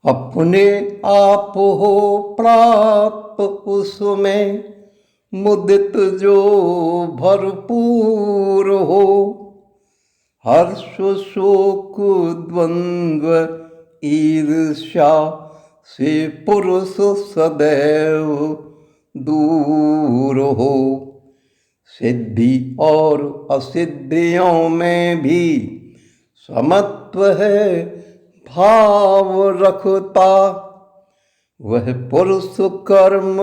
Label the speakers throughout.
Speaker 1: अपने आप हो प्राप्त उसमें मुदित जो भरपूर हो। हर्ष शोक द्वंद्व ईर्ष्या से पुरुष सदैव दूर हो। सिद्धि और असिद्धियों में भी समत्व है भाव रखता। वह पुरुष कर्म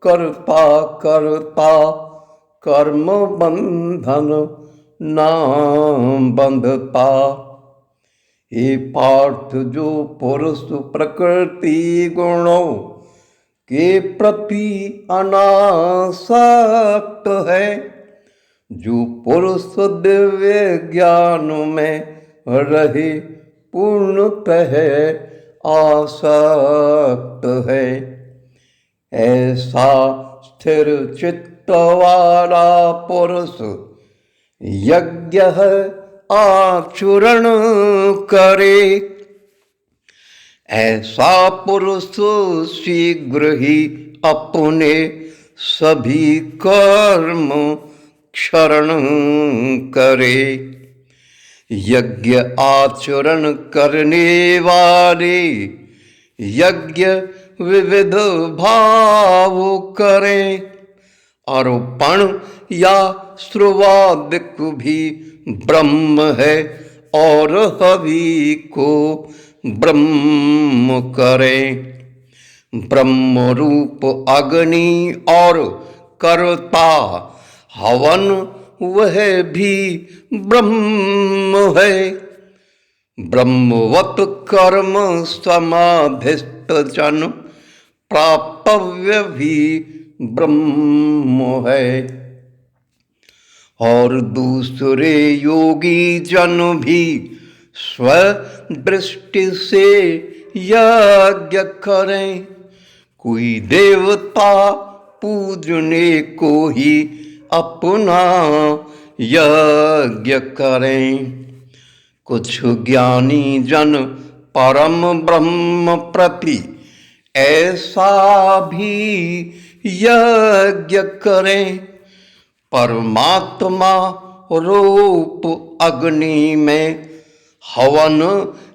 Speaker 1: करता करता कर्म बंधन ना बंधता। ये पार्थ जो पुरुष प्रकृति गुणों के प्रति अनासक्त है, जो पुरुष दिव्य ज्ञान में रहे पूर्णतः आसक्त है, ऐसा स्थिर चित्त वाला पुरुष यज्ञ आचरण करे। ऐसा पुरुष शीघ्र ही अपने सभी कर्म क्षरण करे। यज्ञ आचरण करने वाले यज्ञ विविध भाव करें। अर्पण या श्रुवादिक भी ब्रह्म है और हवि को ब्रह्म करें। ब्रह्म रूप अग्नि और कर्ता हवन वह भी ब्रह्म है। ब्रह्मवत कर्म समाधिस्थ जन प्राप्तव्य भी ब्रह्म है। और दूसरे योगी जन भी स्वदृष्टि से यज्ञ करें। कोई देवता पूजने को ही अपना यज्ञ करें। कुछ ज्ञानी जन परम ब्रह्म प्रति ऐसा भी यज्ञ करें। परमात्मा रूप अग्नि में हवन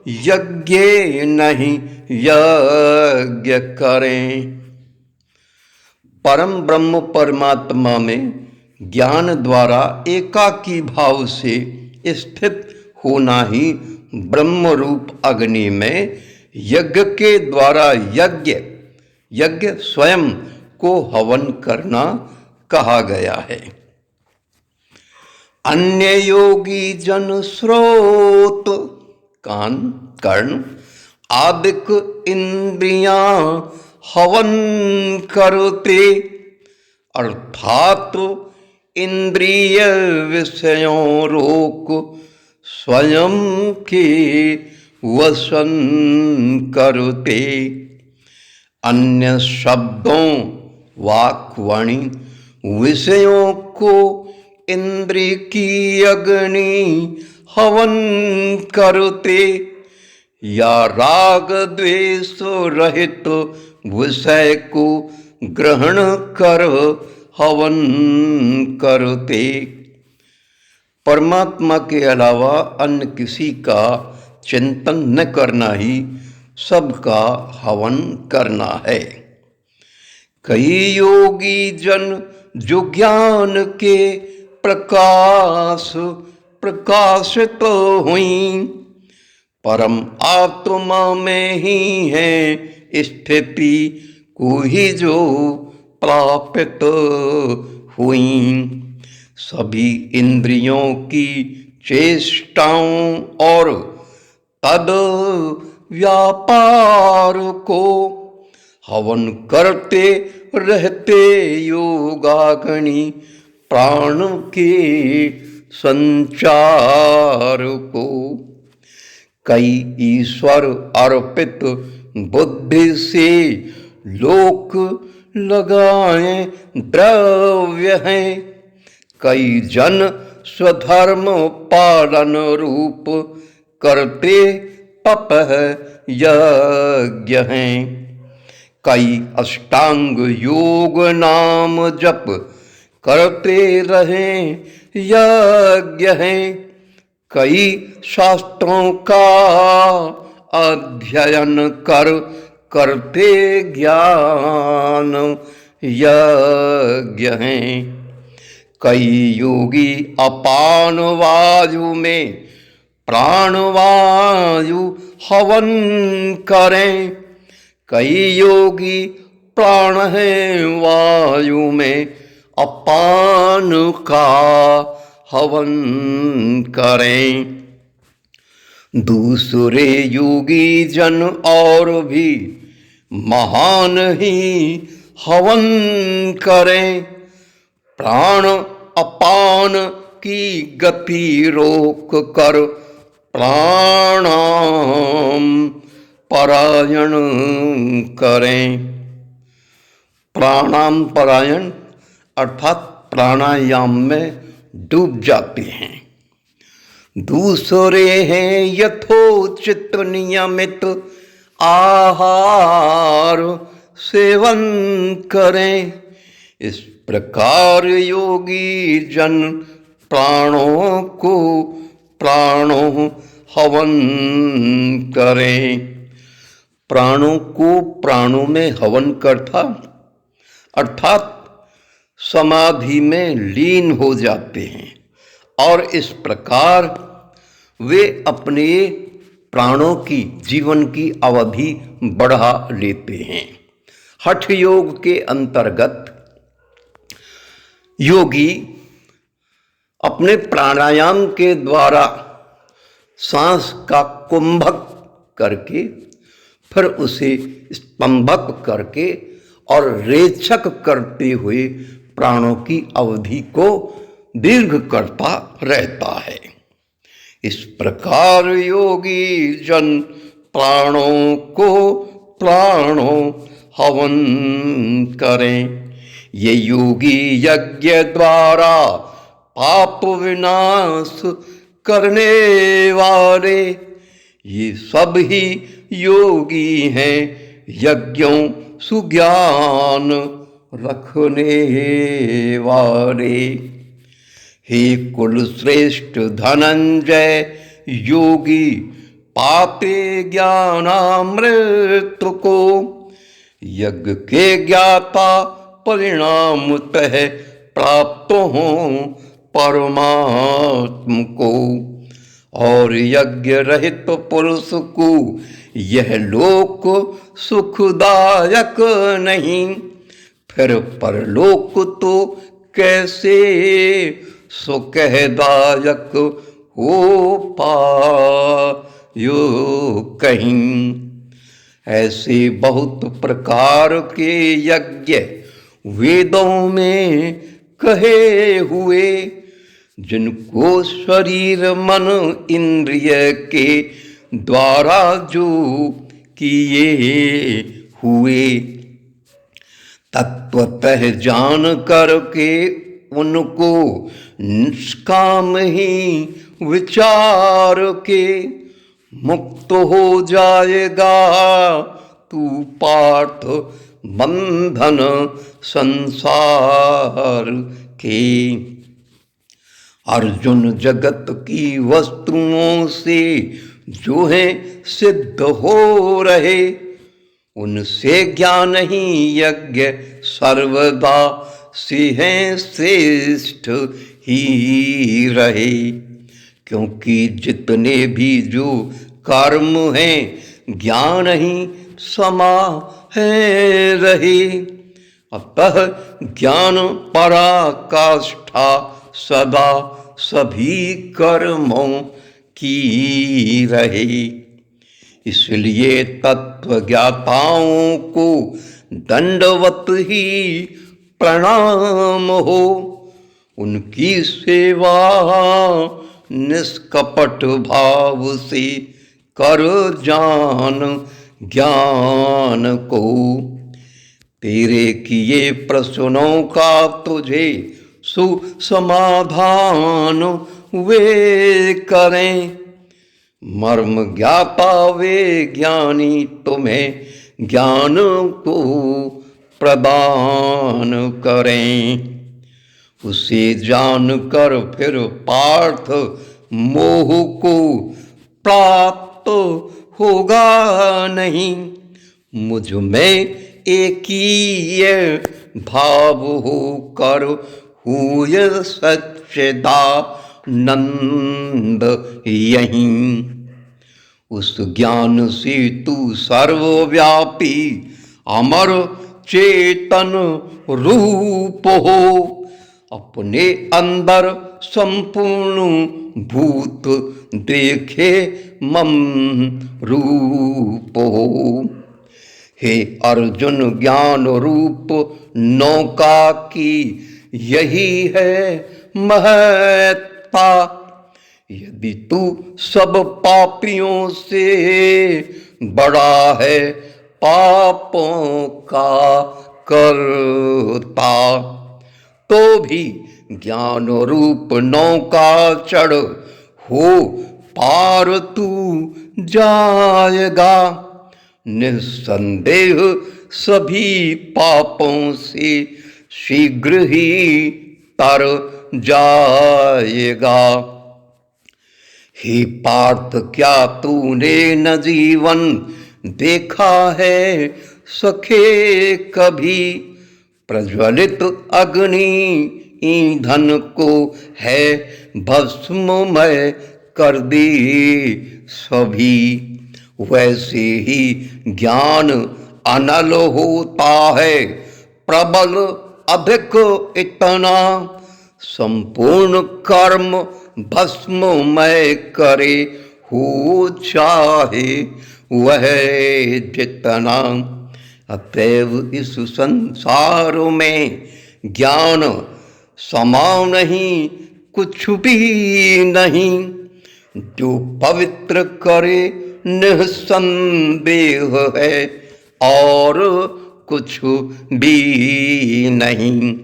Speaker 1: यज्ञ नहीं यज्ञ करें। परम ब्रह्म परमात्मा में ज्ञान द्वारा एकाकी भाव से स्थित होना ही ब्रह्म रूप अग्नि में यज्ञ के द्वारा यज्ञ स्वयं को हवन करना कहा गया है। अन्य योगी जन श्रोत कान कर्ण आदिक इंद्रियां हवन करते, अर्थात इंद्रिय विषयों रोक स्वयं के वसन करते। अन्य शब्दों वाक्वाणी विषयों को इंद्रिय की अग्नि हवन करते, या राग द्वेष रहित विषय को ग्रहण कर हवन करते। परमात्मा के अलावा अन्य किसी का चिंतन न करना ही सबका हवन करना है। कई योगी जन जो ज्ञान के प्रकाशित हुई, परम आत्मा में ही है स्थिति को ही जो प्राप्त हुई। सभी इंद्रियों की चेष्टाओं और तद व्यापार को हवन करते रहते योगाग्नि प्राण के संचार को। कई ईश्वर अर्पित बुद्धि से लोक लगाए द्रव्य हैं। कई जन स्वधर्म पालन रूप करते तप यज्ञ हैं। कई अष्टांग योग नाम जप करते रहें यज्ञ हैं। कई शास्त्रों का अध्ययन करते ज्ञान यज्ञ हैं। कई योगी अपान वायु में प्राणवायु हवन करें। कई योगी प्राण है वायु में अपान का हवन करें। दूसरे योगी जन और भी महान ही हवन करें। प्राण अपान की गति रोक कर प्राणायाम परायण करें। प्राणायाम परायण अर्थात प्राणायाम में डूब जाते हैं। दूसरे हैं यथोचित नियमित आहार सेवन करें। इस प्रकार योगी जन प्राणों हवन करें। प्राणों को प्राणों में हवन करता अर्थात समाधि में लीन हो जाते हैं और इस प्रकार वे अपने प्राणों की जीवन की अवधि बढ़ा लेते हैं। हठ योग के अंतर्गत योगी अपने प्राणायाम के द्वारा सांस का कुंभक करके फिर उसे स्तंभक करके और रेचक करते हुए प्राणों की अवधि को दीर्घ करता रहता है। इस प्रकार योगी जन प्राणों हवन करें। ये योगी यज्ञ द्वारा पाप विनाश करने वाले ये सब ही योगी हैं यज्ञों सुज्ञान रखने वाले। हे कुल श्रेष्ठ धनंजय योगी पाते ज्ञानामृत को यज्ञ के ज्ञाता परिणामतः प्राप्त हों परमात्म को। और यज्ञ रहित पुरुष को यह लोक सुखदायक नहीं, फिर परलोक तो कैसे सुखदायक हो पायो कहीं। ऐसे बहुत प्रकार के यज्ञ वेदों में कहे हुए जिनको शरीर मन इंद्रिय के द्वारा जो किए हुए तत्वतः जान करके उनको निष्काम ही विचार के मुक्त हो जाएगा तू पार्थ बंधन संसार के। अर्जुन जगत की वस्तुओं से जो है सिद्ध हो रहे उनसे ज्ञान ही यज्ञ सर्वदा से हैं श्रेष्ठ ही रहे। क्योंकि जितने भी जो कर्म हैं ज्ञान ही समा है रहे। अतः ज्ञान पराकाष्ठा सदा सभी कर्मों की रहे। इसलिए तत्व ज्ञाताओं को दंडवत ही प्रणाम हो। उनकी सेवा निष्कपट भाव से कर जान ज्ञान को। तेरे किए प्रश्नों का तुझे सुसमाधान वे करें। मर्म ज्ञाता वे ज्ञानी तुम्हें ज्ञान को प्रदान करें। उसे जानकर फिर पार्थ मोह को प्राप्त होगा नहीं। मुझ में एक ही भाव होकर हुए सच्चिदानंद यहीं। उस ज्ञान से तू सर्वव्यापी अमर चेतन रूप हो। अपने अंदर संपूर्ण भूत देखे मम रूप हो। हे अर्जुन ज्ञान रूप नौका की यही है महत्ता। यदि तू सब पापियों से बड़ा है पापों का करता, तो भी ज्ञान रूप नौका चढ़ हो पार तू जाएगा। निस्संदेह सभी पापों से शीघ्र ही तर जाएगा। हे पार्थ क्या तूने न जीवन देखा है सखे कभी। प्रज्वलित अग्नि ईंधन को है भस्ममय कर दे सभी। वैसे ही ज्ञान अनल होता है प्रबल अधिक इतना। संपूर्ण कर्म भस्ममय करे हो चाहे वह जितना। अतएव इस संसार में ज्ञान समा नहीं कुछ भी नहीं। जो पवित्र करे निस्संदेह है और कुछ भी नहीं।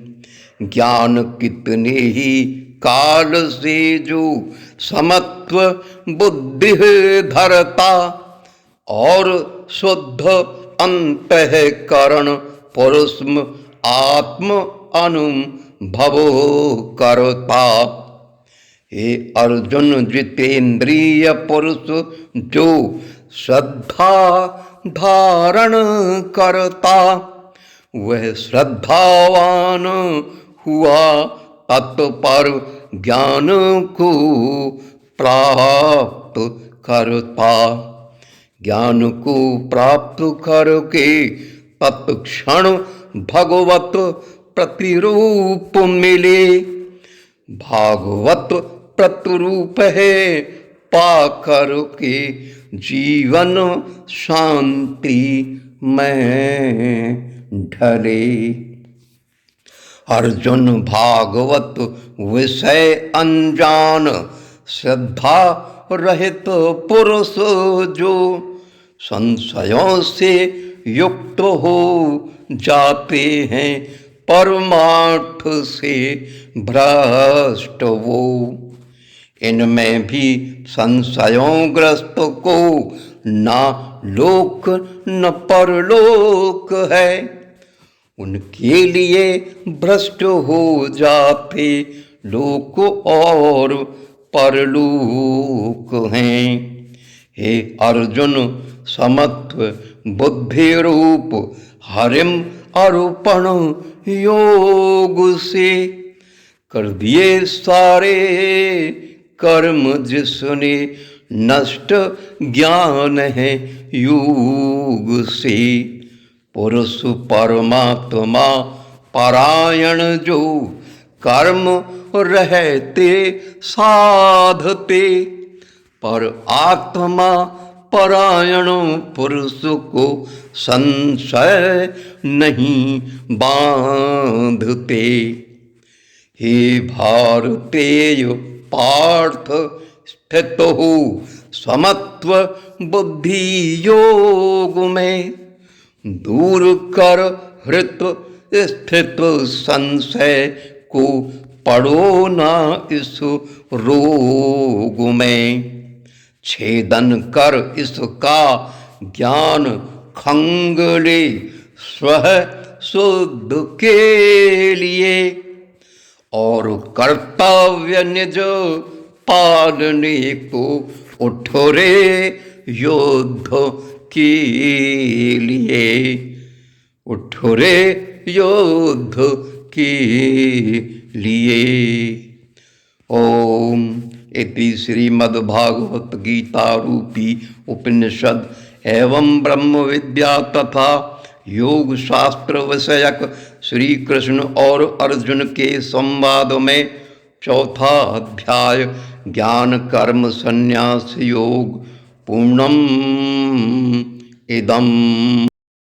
Speaker 1: ज्ञान कितने ही काल से जो समत्व बुद्धि धरता और शुद्ध अंतःकरण पुरुष आत्म अनुभव करता। हे अर्जुन जितेंद्रिय पुरुष जो श्रद्धा धारण करता, वह श्रद्धावान हुआ तत्पर ज्ञान को प्राप्त करता। ज्ञान को प्राप्त करके तत्क्षण भगवत प्रतिरूप मिले। भागवत प्रतिरूप है पाकर के जीवन शांति में ढले। अर्जुन भागवत विषय अनजान श्रद्धा रहित पुरुष जो संशयों से युक्त हो जाते हैं परमार्थ से भ्रष्ट वो। इनमें भी संशयों ग्रस्त को ना लोक न परलोक है। उनके लिए भ्रष्ट हो जाते लोक और परलोक हैं। हे अर्जुन समत्व बुद्धि रूप हरिम अर्पण योग से कर दिए सारे कर्म जिसने नष्ट ज्ञान है योग से। पुरुष परमात्मा परायण जो कर्म रहते साधते, पर आत्मा परायण पुरुष को संशय नहीं बांधते। हे भारतेय पार्थ स्थित हो समत्व बुद्धि योग में। दूर कर हृत स्थित संशय को पड़ो ना इस रोग में। छेदन कर इसका ज्ञान खंगले स्वह शुद्ध के लिए, और कर्तव्य निज पालने को उठो रे युद्ध के लिए, उठो रे युद्ध के लिए। ओम इति श्रीमद्भागवत गीता रूपी उपनिषद एवं ब्रह्म विद्या तथा योग शास्त्र विषयक श्री कृष्ण और अर्जुन के संवाद में चौथा अध्याय ज्ञान कर्म संन्यास योग पूर्णम इदम्।